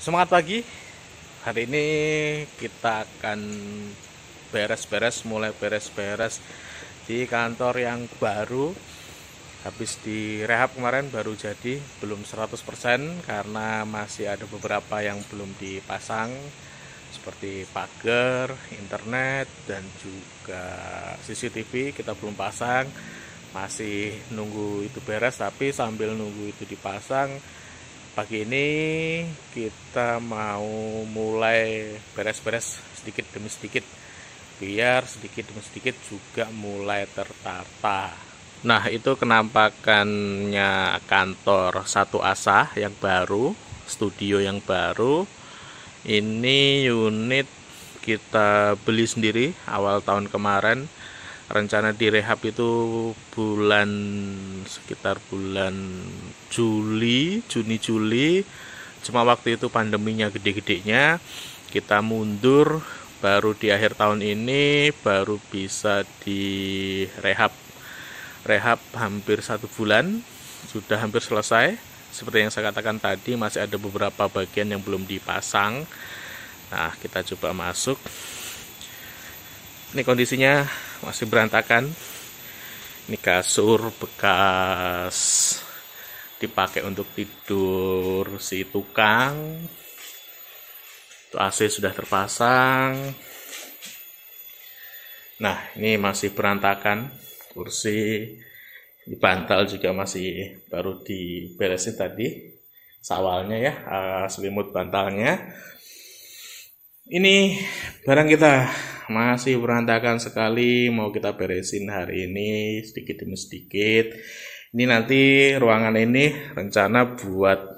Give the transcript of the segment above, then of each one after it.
Semangat pagi. Hari ini kita akan mulai beres-beres di kantor yang baru. Habis di rehab kemarin baru jadi, belum 100% karena masih ada beberapa yang belum dipasang seperti pagar, internet, dan juga CCTV kita belum pasang. Masih nunggu itu beres, tapi sambil nunggu itu dipasang, pagi ini kita mau mulai beres-beres sedikit demi sedikit, biar sedikit demi sedikit juga mulai tertata. Nah, itu kenampakannya kantor Satu Asa yang baru, studio yang baru. Ini unit kita beli sendiri awal tahun kemarin. Rencana direhab itu sekitar bulan Juni Juli. Cuma waktu itu pandeminya gede-gedenya, kita mundur, baru di akhir tahun ini baru bisa direhab. Rehab hampir 1 bulan, sudah hampir selesai. Seperti yang saya katakan tadi, masih ada beberapa bagian yang belum dipasang. Nah, kita coba masuk. Ini kondisinya masih berantakan. Ini kasur bekas dipakai untuk tidur si tukang. Itu AC sudah terpasang. Nah, ini masih berantakan. Kursi di bantal juga masih baru diberesin tadi. Sawalnya ya, selimut bantalnya. Ini barang kita masih berantakan sekali, mau kita beresin hari ini sedikit demi sedikit. Ini nanti ruangan ini rencana buat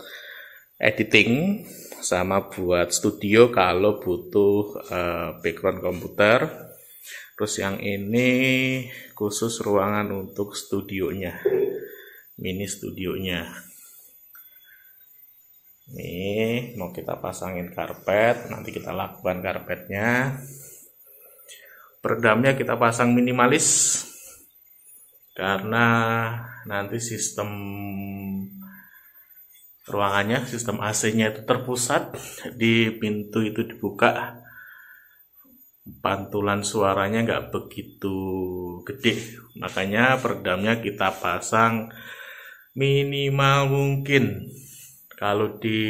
editing sama buat studio kalau butuh background komputer. Terus yang ini khusus ruangan untuk studionya, mini studionya. Nih, mau kita pasangin karpet, nanti kita lakukan karpetnya. Peredamnya kita pasang minimalis, karena nanti sistem ruangannya, sistem AC-nya itu terpusat, di pintu itu dibuka, pantulan suaranya nggak begitu gede. Makanya peredamnya kita pasang minimal mungkin. Kalau di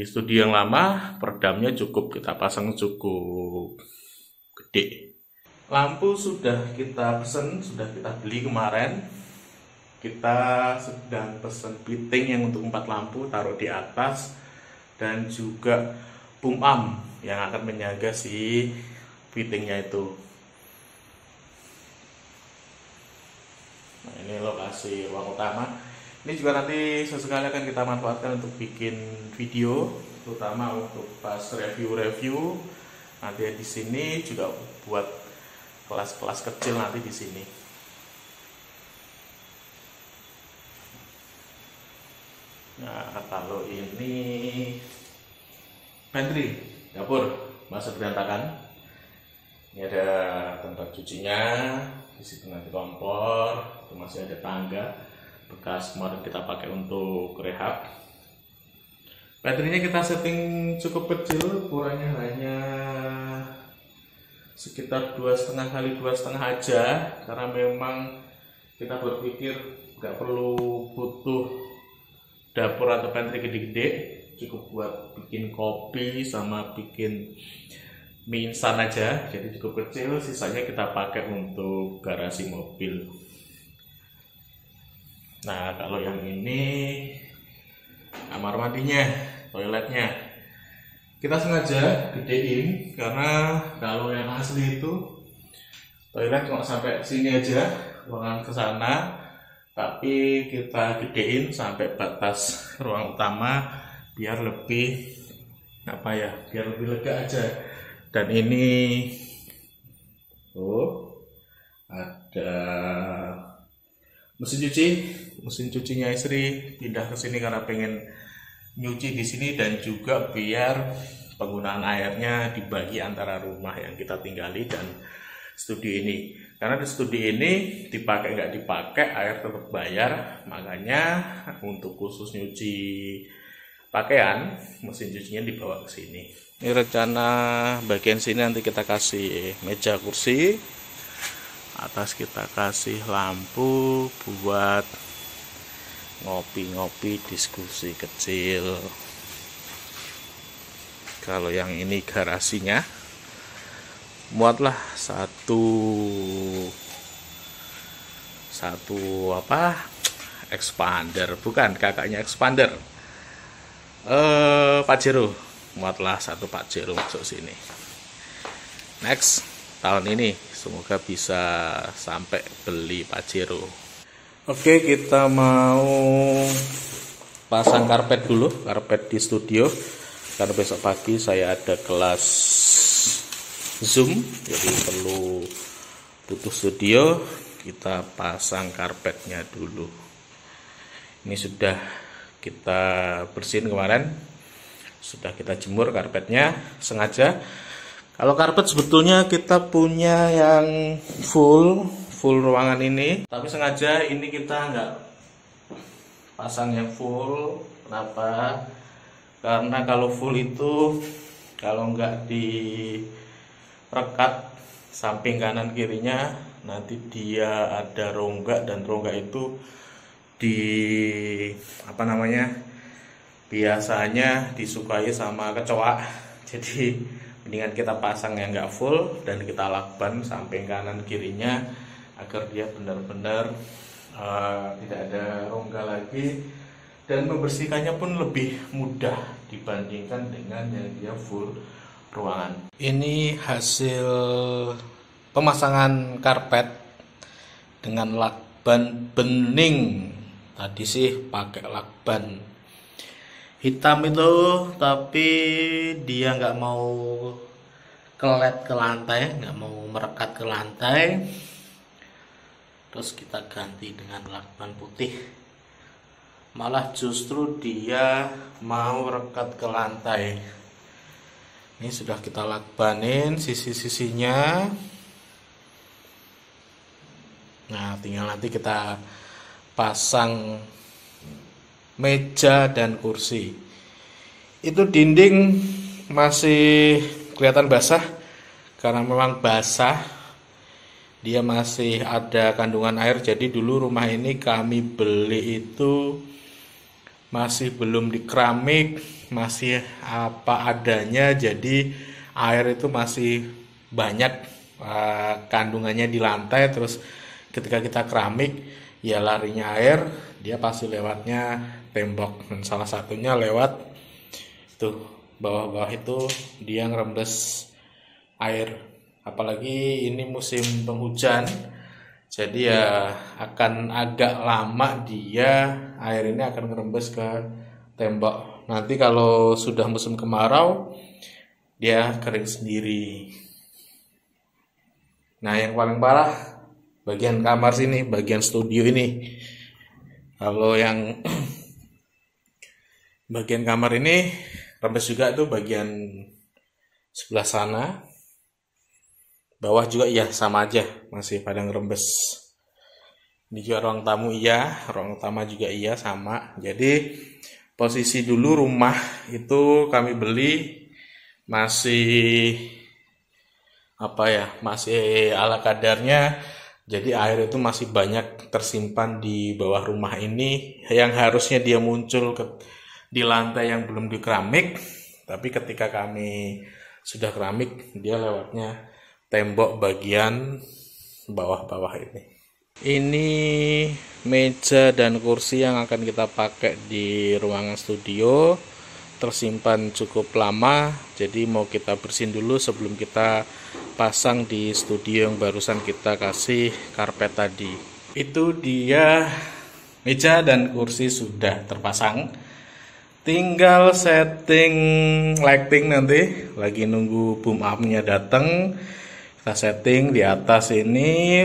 studio yang lama, peredamnya kita pasang cukup gede. Lampu sudah kita pesen, sudah kita beli kemarin. Kita sedang pesen fitting yang untuk 4 lampu, taruh di atas, dan juga boom arm yang akan menjaga si fittingnya itu. Nah, ini lokasi ruang utama. Ini juga nanti sesekali akan kita manfaatkan untuk bikin video, terutama untuk pas review-review. Nanti di sini juga buat kelas-kelas kecil nanti di sini. Nah, kalau ini pantry, dapur, masih berantakan. Ini ada tempat cucinya, di situ nanti kompor, itu masih ada tangga bekas kemarin kita pakai untuk rehab. Pantry-nya kita setting cukup kecil, ukurannya hanya sekitar 2,5 kali 2,5 aja, karena memang kita berpikir nggak perlu butuh dapur atau pantry gede-gede, cukup buat bikin kopi sama bikin mie instan aja. Jadi cukup kecil, sisanya kita pakai untuk garasi mobil. Nah, kalau yang ini kamar mandinya, toiletnya, kita sengaja gedein karena kalau yang asli itu toilet cuma sampai sini aja, ruangan ke sana. Tapi kita gedein sampai batas ruang utama biar lebih biar lebih lega aja. Dan ini ada mesin cucinya istri pindah ke sini karena pengen nyuci di sini, dan juga biar penggunaan airnya dibagi antara rumah yang kita tinggali dan studio ini. Karena di studio ini dipakai nggak dipakai air tetap bayar, makanya untuk khusus nyuci pakaian mesin cucinya dibawa ke sini. Ini rencana bagian sini nanti kita kasih meja kursi, atas kita kasih lampu buat ngopi-ngopi diskusi kecil. Kalau yang ini garasinya, muatlah satu apa, expander, bukan, kakaknya expander, Pajero, muatlah satu Pajero masuk sini. Next tahun ini semoga bisa sampai beli Pajero. Oke, kita mau pasang karpet dulu, karpet di studio, karena besok pagi saya ada kelas Zoom, jadi perlu butuh studio. Kita pasang karpetnya dulu. Ini sudah kita bersihin kemarin, sudah kita jemur karpetnya sengaja. Kalau karpet sebetulnya kita punya yang full ruangan ini, tapi sengaja ini kita nggak pasang yang full. Kenapa? Karena kalau full itu, kalau nggak rekat samping kanan kirinya, nanti dia ada rongga, dan rongga itu biasanya disukai sama kecoa. Jadi mendingan kita pasang yang nggak full dan kita lakban samping kanan kirinya agar dia benar-benar tidak ada rongga lagi, dan membersihkannya pun lebih mudah dibandingkan dengan yang dia full ruangan. Ini hasil pemasangan karpet dengan lakban bening. Tadi sih pakai lakban hitam itu, tapi dia nggak mau kelet ke lantai, nggak mau merekat ke lantai. Terus kita ganti dengan lakban putih, malah justru dia mau rekat ke lantai. Ini sudah kita lakbanin sisi-sisinya. Nah, tinggal nanti kita pasang meja dan kursi. Itu dinding masih kelihatan basah, karena memang basah. Dia masih ada kandungan air. Jadi dulu rumah ini kami beli itu masih belum di keramik, masih apa adanya, jadi air itu masih banyak kandungannya di lantai. Terus ketika kita keramik, ya larinya air, dia pasti lewatnya tembok, dan salah satunya lewat tuh bawah-bawah itu, dia ngerembes air. Apalagi ini musim penghujan, jadi ya akan agak lama dia air ini akan ngerembes ke tembok. Nanti kalau sudah musim kemarau, dia kering sendiri. Nah, yang paling parah bagian kamar sini, bagian studio ini. Kalau yang bagian kamar ini rembes juga tuh, bagian sebelah sana. Bawah juga iya, sama aja, masih pada ngerembes. Ini juga ruang tamu iya, ruang utama juga iya, sama. Jadi posisi dulu rumah itu kami beli masih masih ala kadarnya. Jadi air itu masih banyak tersimpan di bawah rumah ini, yang harusnya dia muncul di lantai yang belum dikeramik. Tapi ketika kami sudah keramik, dia lewatnya tembok bagian bawah-bawah ini. Ini meja dan kursi yang akan kita pakai di ruangan studio, tersimpan cukup lama, jadi mau kita bersihin dulu sebelum kita pasang di studio yang barusan kita kasih karpet tadi. Itu dia, meja dan kursi sudah terpasang, tinggal setting lighting. Nanti lagi nunggu boom up-nya datang, kita setting di atas ini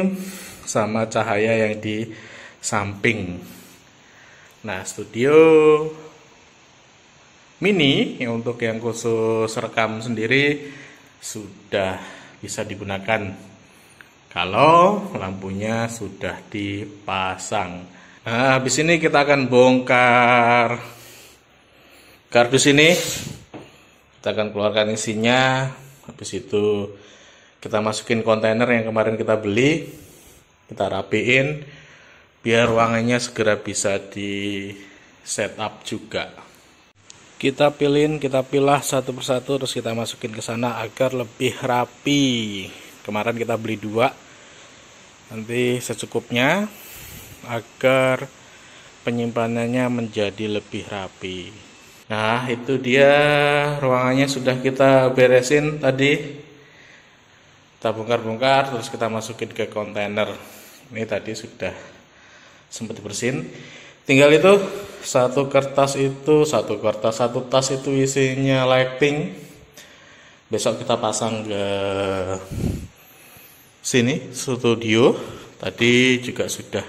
sama cahaya yang di samping. Nah, studio mini yang untuk yang khusus rekam sendiri sudah bisa digunakan. kalau lampunya sudah dipasang. Nah, habis ini kita akan bongkar kardus ini. Kita akan keluarkan isinya. Habis itu kita masukin kontainer yang kemarin kita beli. Kita rapiin biar ruangannya segera bisa di setup juga. Kita pilah satu persatu, terus kita masukin ke sana agar lebih rapi. Kemarin kita beli 2, nanti secukupnya agar penyimpanannya menjadi lebih rapi. Nah, itu dia ruangannya sudah kita beresin tadi. Kita bongkar-bongkar, terus kita masukin ke kontainer. Ini tadi sudah sempat dibersihin. Tinggal itu satu tas itu isinya lighting. Besok kita pasang ke sini studio. Tadi juga sudah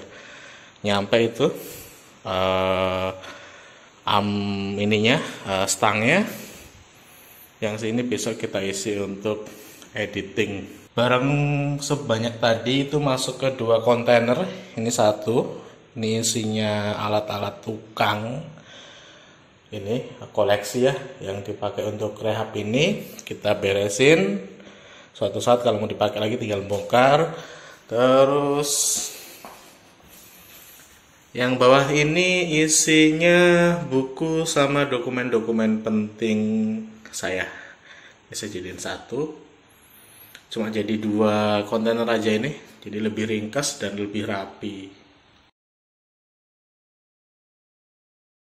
nyampe itu stangnya. Yang sini besok kita isi untuk editing. Barang sebanyak tadi itu masuk ke 2 kontainer. Ini 1, ini isinya alat-alat tukang. Ini koleksi ya, yang dipakai untuk rehab ini. Kita beresin. Suatu saat kalau mau dipakai lagi tinggal bongkar. Terus yang bawah ini isinya buku sama dokumen-dokumen penting saya. Bisa jadiin 1. Cuma jadi 2 kontainer aja ini. Jadi lebih ringkas dan lebih rapi.